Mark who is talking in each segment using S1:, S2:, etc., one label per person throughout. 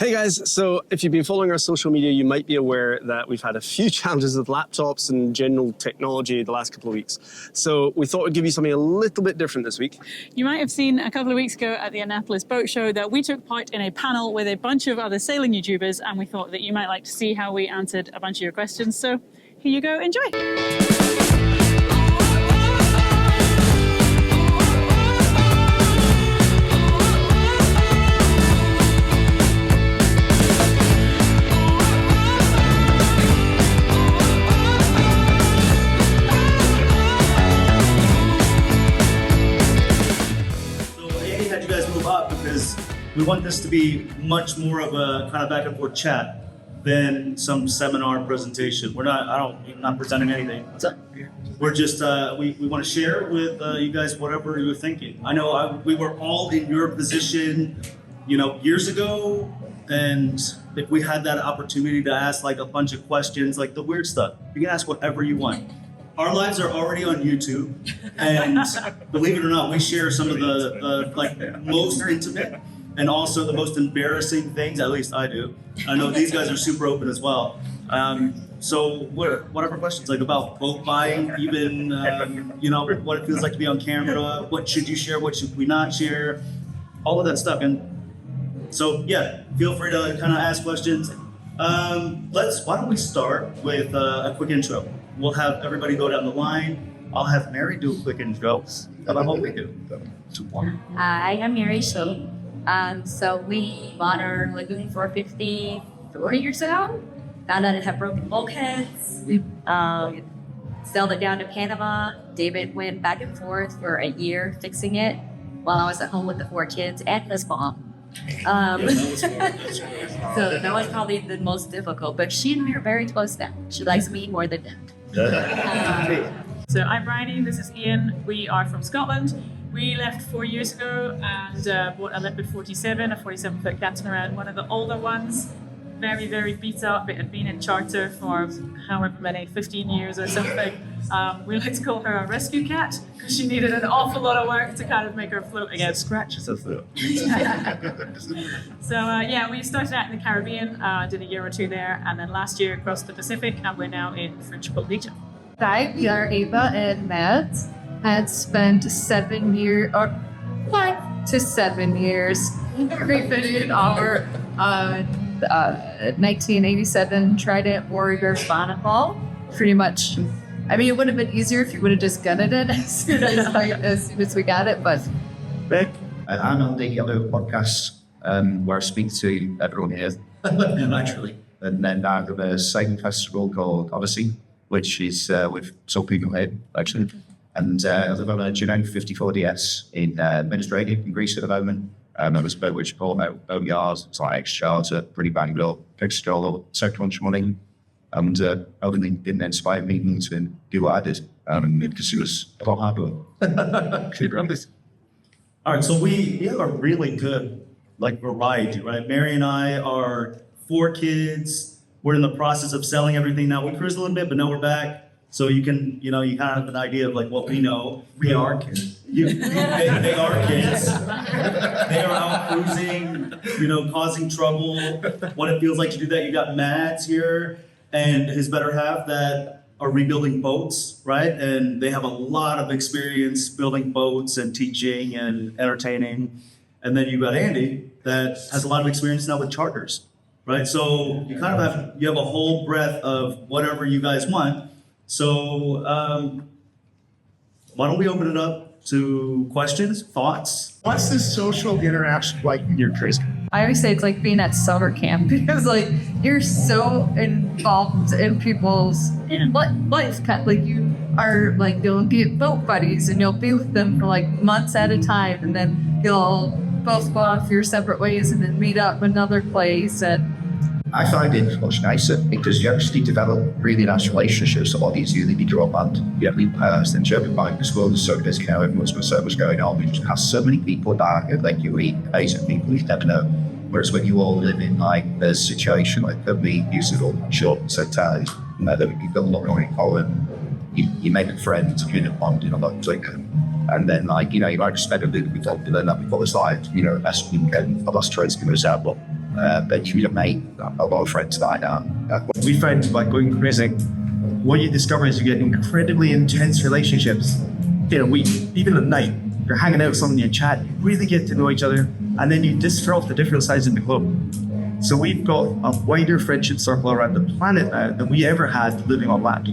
S1: Hey guys, so if you've been following our social media, you might be aware that we've had a few challenges with laptops and general technology the last couple of weeks. So we thought we'd give you something a little bit different this week.
S2: You might have seen a couple of weeks ago at the Annapolis Boat Show that we took part in a panel with a bunch of other sailing YouTubers, and we thought that you might like to see how we answered a bunch of your questions. So here you go, enjoy.
S3: We want this to be much more of a kind of back and forth chat than some seminar presentation. I'm not presenting anything. We're just, we want to share with you guys whatever you're thinking. I know we were all in your position, years ago, and if we had that opportunity to ask like a bunch of questions, like the weird stuff, you can ask whatever you want. Our lives are already on YouTube, and believe it or not, we share some of the most intimate and also the most embarrassing things, at least I do. I know these guys are super open as well. So whatever questions, like about boat buying, even, what it feels like to be on camera, what should you share, what should we not share, all of that stuff. And so, yeah, feel free to kind of ask questions. Why don't we start with a quick intro? We'll have everybody go down the line. I'll have Mary do a quick intro. I hope we do.
S4: Hi, I'm Mary Shih. So we bought our lagoon for 54 years ago. Found out it had broken bulkheads. We sailed it down to Panama. David went back and forth for a year fixing it while I was at home with the 4 kids and his mom. So that was probably the most difficult, but she and me are very close now. She likes me more than him.
S2: So I'm Bryony, this is Ian. We are from Scotland. We left 4 years ago and bought a Leopard 47, a 47-foot catamaran, one of the older ones. Very, very beat up. It had been in charter for however many, 15 years or something. We like to call her a rescue cat because she needed an awful lot of work to kind of make her float again.
S3: Scratches of float.
S2: So we started out in the Caribbean, did a year or two there, and then last year across the Pacific, and we're now in French Polynesia.
S5: Hi, we are Ava and Matt. Had spent 5 to 7 years refitted our 1987 Trident Warrior Bonneville. Pretty much, it would have been easier if you would have just gutted it as soon as we got it, but.
S3: Beck?
S6: I'm on the other podcast where I speak to everyone here.
S3: Naturally.
S6: And then I have a sailing festival called Odyssey, which is with some people here, actually. And I live on a Channell 54 DS in Mediterranean, in Greece at the moment. I was a boat which called out boat yards. It's like ex-charter, pretty banged up, fixed all, second bunch of money. And only didn't inspire me to do what I did because it was a lot harder.
S3: All right, so we have a really good variety, right? Mary and I are 4 kids. We're in the process of selling everything now. We cruised a little bit, but now we're back. So you can, you kind of have an idea of what we know.
S6: We are kids.
S3: They are kids. They are out cruising, causing trouble. What it feels like to do that. You got Mads here and his better half that are rebuilding boats, right? And they have a lot of experience building boats and teaching and entertaining. And then you got Andy that has a lot of experience now with charters, right? So you kind of have a whole breadth of whatever you guys want. So why don't we open it up to questions, thoughts?
S7: What's the social interaction like in your cruise?
S5: I always say it's like being at summer camp because you're so involved in people's life. You are you'll get boat buddies and you'll be with them for months at a time, and then you'll both go off your separate ways and then meet up another place. And
S6: I find it much nicer because you actually develop really nice relationships a lot easier than you draw a band. You have in German bike as well, there's so busy now, everyone's got so much going on. You have so many people that you meet amazing people you never know. Whereas when you all live in a situation like could be usable, short, so tight, that you build a lot of common, you make a friend, you bond in a lot of and then you might spend a little bit of then before the side, best weekend of us trying to give us out. but you have made a lot of friends that I know.
S7: We find by going cruising, what you discover is you get incredibly intense relationships. You know, even at night, you're hanging out with someone, you chat, you really get to know each other, and then you just throw off the different sides of the globe. So we've got a wider friendship circle around the planet now than we ever had living on land.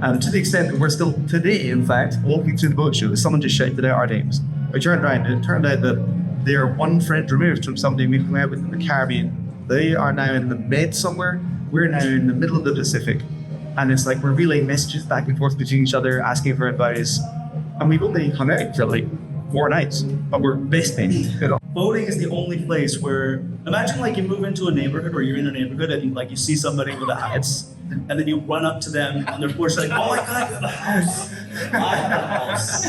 S7: And to the extent that we're still today, in fact, walking through the boat show, someone just shouted out our names. We turned around and it turned out that they are one friend removed from somebody we hung out with in the Caribbean. They are now in the Med somewhere. We're now in the middle of the Pacific. And it's like we're relaying messages back and forth between each other, asking for advice. And we've only hung out for like 4 nights, but we're best mates. You know?
S3: Boating is the only place where, imagine like you move into a neighborhood or you're in a neighborhood and like you see somebody with a house and then you run up to them on their porch like, oh my God, you have a house. I have a house.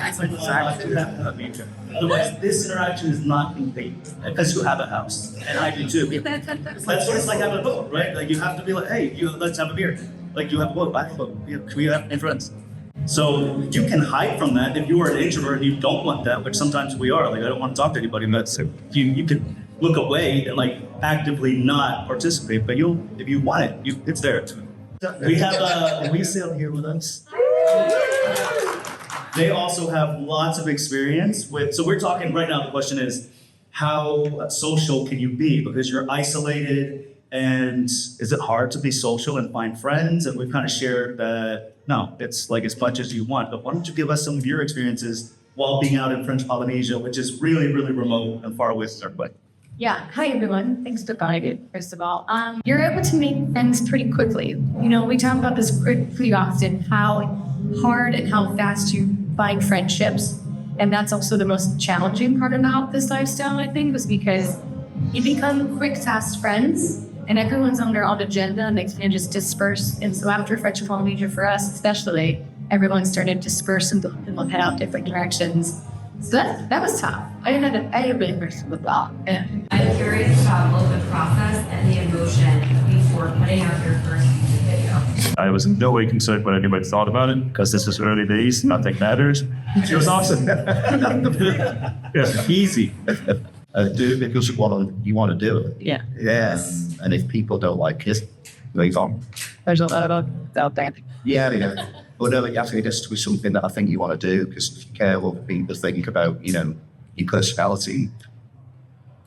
S3: It's like, exactly. Otherwise, this interaction is not complete because you have a house and I do too. That's what it's like having a boat, right? Like you have to be like, hey, let's have a beer. Like you have a boat, I have a boat. Can we have friends? So you can hide from that if you are an introvert and you don't want that, which sometimes we are. Like I don't want to talk to anybody, but so you can look away and like actively not participate. But if you want it, it's there. We have a resale here with us. They also have lots of experience with. So we're talking right now. The question is, how social can you be? Because you're isolated. And is it hard to be social and find friends? And we've kind of shared that, no, it's like as much as you want. But why don't you give us some of your experiences while being out in French Polynesia, which is really, really remote and far away from everybody.
S4: Yeah. Hi, everyone. Thanks for coming, first of all. You're able to make friends pretty quickly. You know, we talk about this pretty often, how hard and how fast you find friendships. And that's also the most challenging part about this lifestyle, I think, was because you become quick, fast friends. And everyone's on their own agenda and they can just disperse. And so after French Polynesia, for us especially, everyone started to disperse and head out different directions. So that was tough. I had a big person with that.
S8: I'm curious about both the process and the emotion before putting out your first YouTube video.
S9: I was in no way concerned what anybody thought about it because this is early days, nothing matters. It was awesome. Yeah, easy.
S6: Do it because you want to do it.
S5: Yeah.
S6: Yes. And if people don't like it, they don't.
S5: There's a lot of out there.
S6: Yeah. But no, you have to just do something that I think you want to do because you care what people think about, you know, your personality.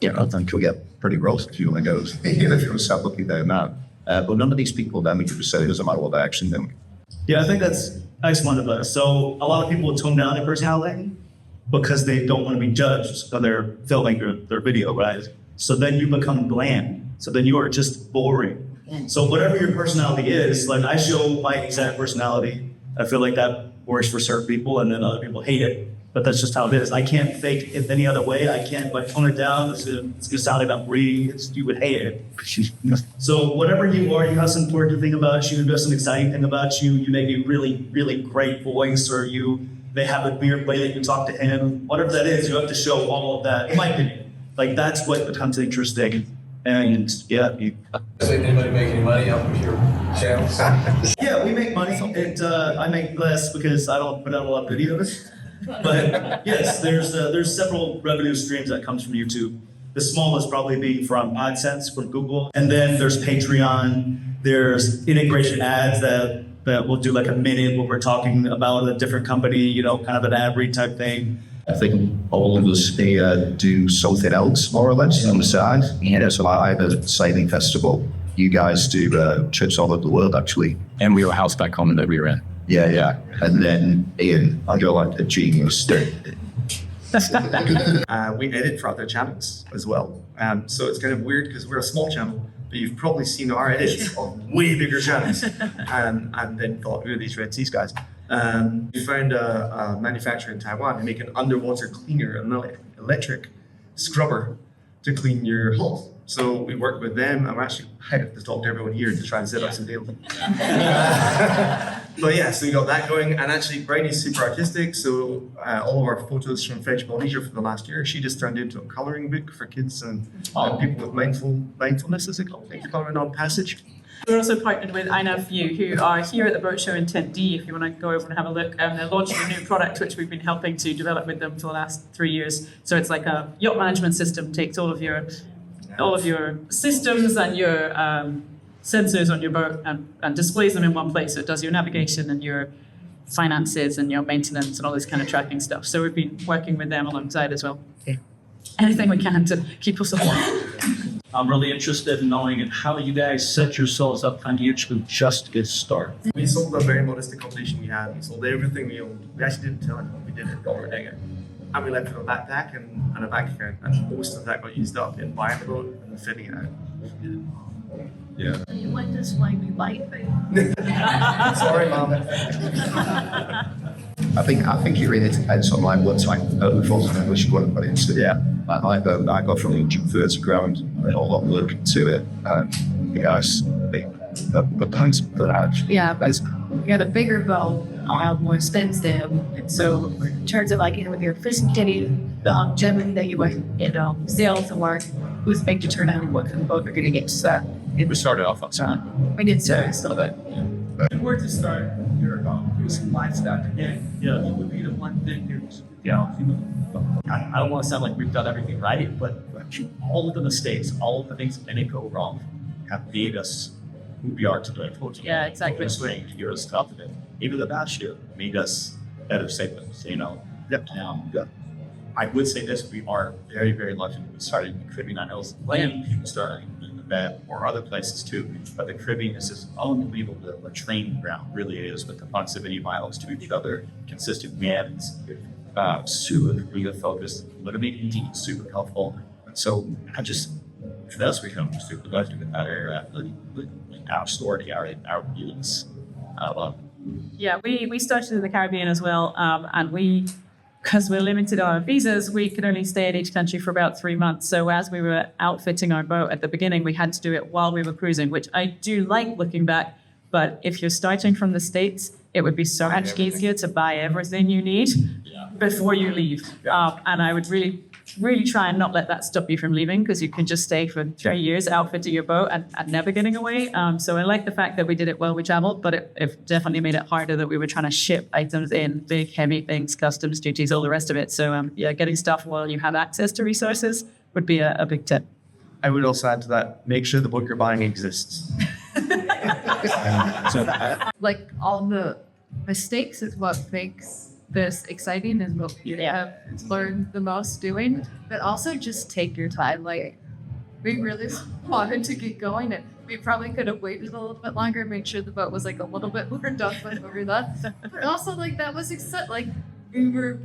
S6: You know, I think you'll get pretty gross if you want to go, if you're start looking down that. But none of these people then we could just say it doesn't matter what they actually do.
S3: Yeah, I think that's one of us. So a lot of people tone down their personality because they don't want to be judged when they're filming their video, right? So then you become bland. So then you are just boring. So whatever your personality is, like I show my exact personality. I feel like that works for certain people and then other people hate it. But that's just how it is. I can't fake it any other way. I can't like tone it down. It's going to sound like I'm breathing. You would hate it. So whatever you are, you have some quirky thing about you, you have some exciting thing about you, you make a really, really great voice, or you may have a weird way that you talk to him. Whatever that is, you have to show all of that, in my opinion. Like that's what becomes interesting. And yeah,
S10: Does anybody make any money off of your channels?
S3: Yeah, we make money. I make less because I don't put out a lot of videos. But yes, there's several revenue streams that comes from YouTube. The smallest probably being from AdSense from Google, and then there's Patreon. There's integration ads that will do like a minute where we're talking about a different company, you know, kind of an ad read type thing.
S6: I think all of us do something else, more or less, on the side. Yeah. So I have a sailing festival. You guys do trips all over the world, actually.
S11: And we have a house back home that we were in.
S6: Yeah. And then Ian, I go like a genius.
S7: We edit for other channels as well. So it's kind of weird because we're a small channel, but you've probably seen our edits on way bigger channels and then thought, who are these Red Seas guys? We found a manufacturer in Taiwan who make an underwater cleaner, an electric scrubber to clean your hull. So we worked with them, and we're actually have to talk to everyone here to try and set up some deals. But yeah, so we got that going, and actually Bridie's super artistic, so all of our photos from French Polynesia for the last year, she just turned into a colouring book for kids and people with mindfulness, is it called? Colouring on passage.
S2: We're also partnered with INAView, who are here at the boat show in Tent D, if you want to go over and have a look. They're launching a new product, which we've been helping to develop with them for the last 3 years. So it's like a yacht management system, takes all of your all of your systems and your sensors on your boat and displays them in one place. So it does your navigation and your finances and your maintenance and all this kind of tracking stuff. So we've been working with them alongside as well. Anything we can to keep us alive.
S12: I'm really interested in knowing how you guys set yourselves up financially just to get started.
S7: We sold a very modest accommodation we had. We sold everything we owned. We actually didn't tell anyone we did it overnight. And we left with a backpack and a bank account. And most of that got used up in buying the boat and fitting it out. Yeah.
S5: You went this way, we like
S7: Sorry, Mom.
S6: I think it really depends on like what type of boat force English you want to put into. Yeah. Like my boat I got from 130 grand. I did a lot of work into it. Yes, the thanks for that.
S5: Yeah, but you got a bigger boat, more expensive. And so in terms of like, with your fishing kitty, the longevity that you went in sales and work, who's make to turn out what kind of boat you're going to get. So
S11: We started off on time.
S5: we did start a little bit.
S12: If you were to start your cruising lifestyle today, what would be the one thing I don't want to sound like we've done everything right, but all of the mistakes, all of the things that may go wrong have made us who we are today.
S2: Yeah, exactly.
S12: You're as confident. Even the bad shit made us better segments, I would say this, we are very, very lucky that we started in the Caribbean. I know plenty people starting in the Med or other places too, but the Caribbean is just unbelievable. The training ground really is with the proximity miles to each other, consistent winds, super really focused, literally indeed super helpful. And so for us, we come super lucky with that area, our story, our views.
S2: Yeah, we started in the Caribbean as well, and because we're limited on our visas, we could only stay in each country for about 3 months. So as we were outfitting our boat at the beginning, we had to do it while we were cruising, which I do like looking back. But if you're starting from the States, it would be so much easier to buy everything you need before you leave. And I would really try and not let that stop you from leaving, because you can just stay for 3 years outfitting your boat and never getting away. So I like the fact that we did it while we traveled, but it definitely made it harder that we were trying to ship items in, big, heavy things, customs duties, all the rest of it. So getting stuff while you have access to resources would be a big tip.
S7: I would also add to that, make sure the book you're buying exists.
S5: Like all the mistakes is what makes this exciting and what you have learned the most doing, but also just take your time. Like we really wanted to get going, and we probably could have waited a little bit longer, made sure the boat was like a little bit more done over that. But also like that was like we were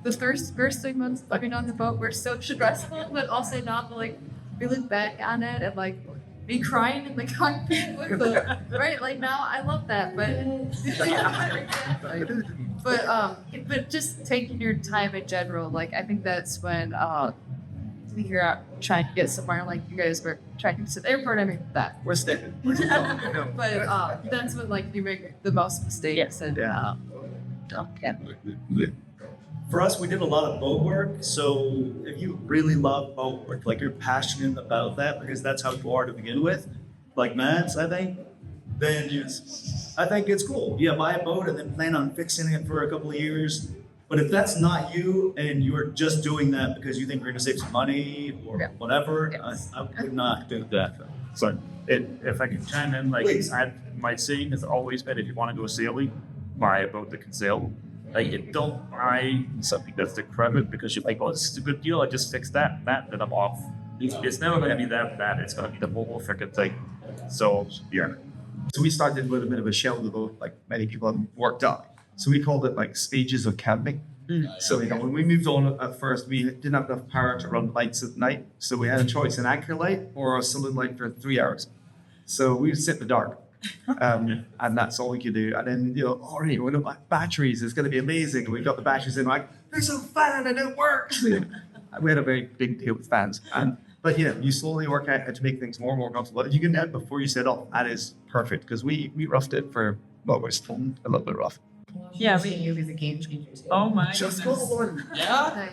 S5: the first 3 months living on the boat were so stressful, but also not like we look back on it and like me crying in the cockpit with the right like now I love that, but just taking your time in general, like I think that's when you're out trying to get somewhere, like you guys were trying to sit the airport. I mean that we're staying, but that's when like you make the most mistakes and
S3: For us, we did a lot of boat work. So if you really love boat work, like you're passionate about that because that's how you are to begin with, like Matt's, I think, then I think it's cool. Yeah, buy a boat and then plan on fixing it for a couple of years. But if that's not you and you're just doing that because you think you're going to save some money or whatever, I would not do that.
S9: So if I can chime in, like my saying has always been, if you want to go sailing, buy a boat that can sail. Like, you don't buy something that's decrepit because you're like, oh, this is a good deal. I just fixed that, then I'm off. It's never going to be that bad. It's going to be the whole freaking thing. So, yeah.
S7: So we started with a bit of a shell boat, like many people have worked up. So we called it like stages of camping. So when we moved on at first, we didn't have enough power to run lights at night. So we had a choice, an anchor light or a solid light for 3 hours. So we would sit in the dark. And that's all we could do. And then, already we got batteries, it's going to be amazing. We got the batteries in, like, there's a fan and it works. We had a very big deal with fans. But you slowly work out how to make things more and more comfortable. If you can net before you set off, that is perfect. Because we roughed it for, it was fun, a little bit rough.
S2: Yeah,
S5: was a game changer.
S2: Oh my
S7: Just
S2: goodness.
S7: go on.
S2: Yeah.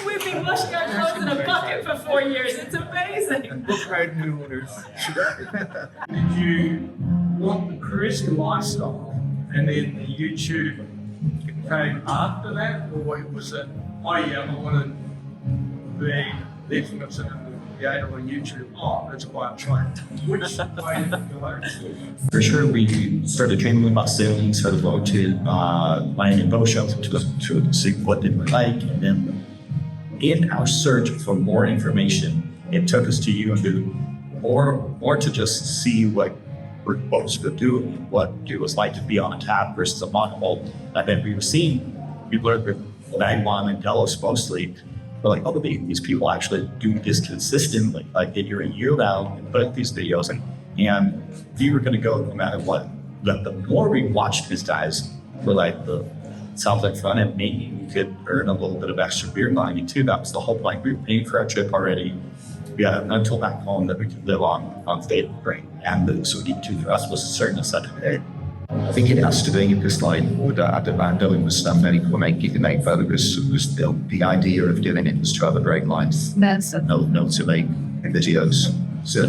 S2: We've been washing our clothes in a bucket for 4 years. It's amazing.
S7: We're proud new owners.
S12: Did you want the cruising lifestyle and then the YouTube came after that, or what was it? Oh yeah, I want to be letting us in
S7: piano on YouTube. Oh, that's why I'm trying. Which
S12: For sure, we started training about sailing, started going to Miami Boat Show to see what they were like. And then in our search for more information, it took us to YouTube or to just see what we're supposed to do, what it was like to be on a tap versus a monohull. And then we were seeing people with Magwan and Delos mostly. We're like, oh, these people actually do this consistently. Like, they year in, year out, and put these videos in. And we were going to go no matter what. But the more we watched these guys, we're like, sounds like fun, and maybe we could earn a little bit of extra beer money too. That was the whole point. We were paying for our trip already. We had a rental back home that we could live on state break. And so to us was a certain necessity. I think it has to be because, like, at the band doing was so many people make photos. It was the idea of doing it was to have a break lines.
S5: That's
S12: No to make videos. So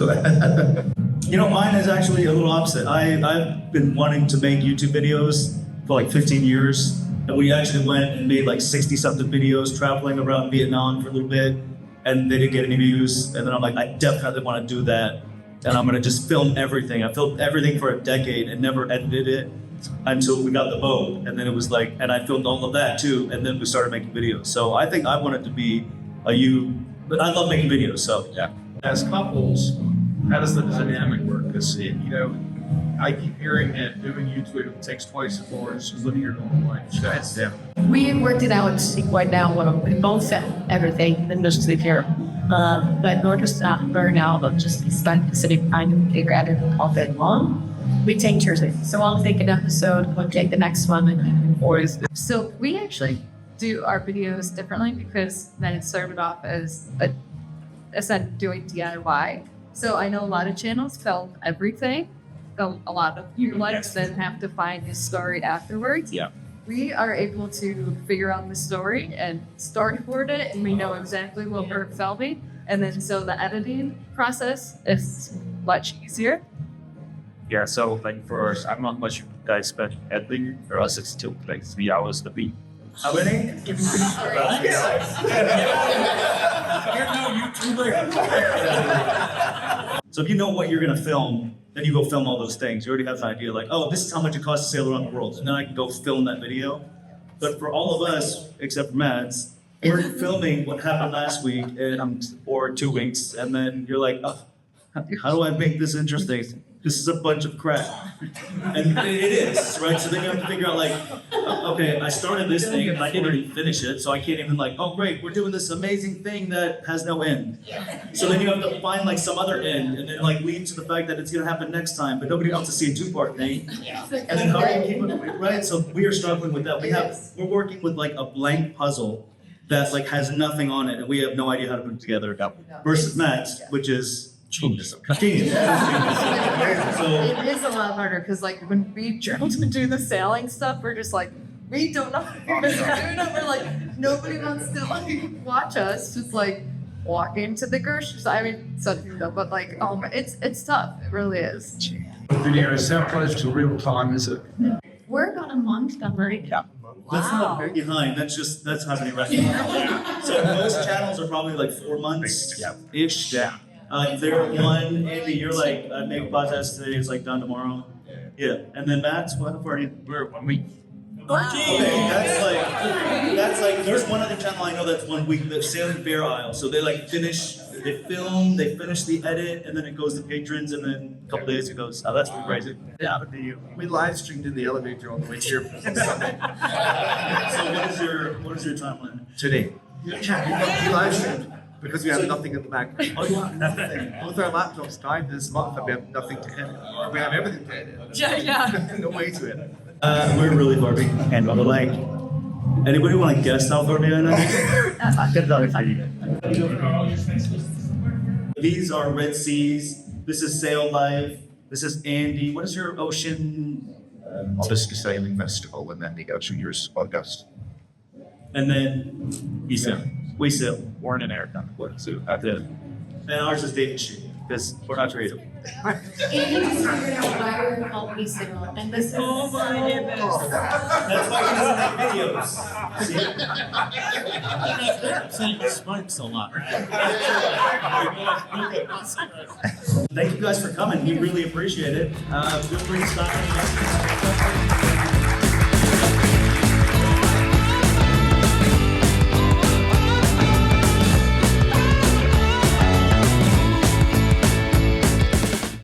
S3: You know, mine is actually a little opposite. I've been wanting to make YouTube videos for like 15 years. And we actually went and made like 60-something videos traveling around Vietnam for a little bit. And they didn't get any views. And then I'm like, I definitely want to do that. And I'm going to just film everything. I filmed everything for a decade and never edited it until we got the boat. And then it was like, and I filmed all of that too. And then we started making videos. So I think I wanted to be but I love making videos. So yeah.
S7: as couples, how does the dynamic work? Because, you know, I keep hearing that doing YouTube takes twice as long as living your normal life. That's
S5: We worked it out right now. We both set everything and just live here. But nor just not burn out, but just spend sitting trying to figure out it all day long. We take Thursday. So I'll take an episode, we'll take the next one, and always. So we actually do our videos differently because then it started off as doing DIY. So I know a lot of channels film everything. A lot of utilize then have to find the story afterwards.
S12: Yeah.
S5: We are able to figure out the story and storyboard it, and we know exactly what we're filming. And then so the editing process is much easier.
S9: Yeah, so like for us, I'm not much you guys spend editing. For us, it's still like 3 hours a week.
S3: how many?
S9: You're no YouTuber.
S3: So if you know what you're going to film, then you go film all those things. You already have an idea like, oh, this is how much it costs to sail around the world. And then I can go film that video. But for all of us, except for Mads, we're filming what happened last week or 2 weeks. And then you're like, oh, how do I make this interesting? This is a bunch of crap. And it is, right? So then you have to figure out like, okay, I started this thing and I didn't really finish it. So I can't even like, oh great, we're doing this amazing thing that has no end. So then you have to find like some other end and then like lead to the fact that it's gonna happen next time, but nobody else has seen a 2-part thing. And then how do you keep it, right? So we are struggling with that. We're working with like a blank puzzle that like has nothing on it and we have no idea how to put it together. Versus Max, which is genius.
S5: So it is a lot harder because like when we journal to do the sailing stuff, we're just like, we don't know what we're doing it. We're like, nobody wants to like watch us just like walk into the grocery store. I mean, something though, but like, it's tough. It really is.
S7: The video is how close to real time is it?
S5: We're about a month done, right? Yeah.
S3: That's not very behind. That's happening right now. So most channels are probably like 4 months ish. Yeah. They're one, Andy, you're like, I make podcast today, it's like done tomorrow. Yeah. And then Matt's, what part are you?
S9: We're 1 week.
S3: Okay, that's like, there's one other channel I know that's 1 week, the Sailing Bear Isle. So they like they film, they finish the edit, and then it goes to patrons, and then a couple days it goes. Oh, that's pretty crazy.
S7: Yeah, we live streamed in the elevator on the way here.
S3: So what is your timeline?
S7: Today. Yeah, we live streamed because we have nothing in the back.
S3: Oh, you have nothing.
S7: Both our laptops died this month and we have nothing to edit. We have everything to edit.
S5: Yeah.
S7: No way to edit.
S3: We're really far behind, but like, anybody want to guess how far behind These are Red Seas. This is Sail Life. This is Andy. What is your ocean?
S6: Odyssey Sailing Festival, and then the Ocean Years podcast.
S3: And then
S9: We sail.
S3: We Sail.
S9: Born in Air. So that's it.
S3: And ours is David Shih.
S12: because we're not creative.
S2: And this oh my goodness.
S3: That's why he doesn't make videos.
S9: He smokes a lot.
S3: Thank you guys for coming. We really appreciate it. Feel free to stop.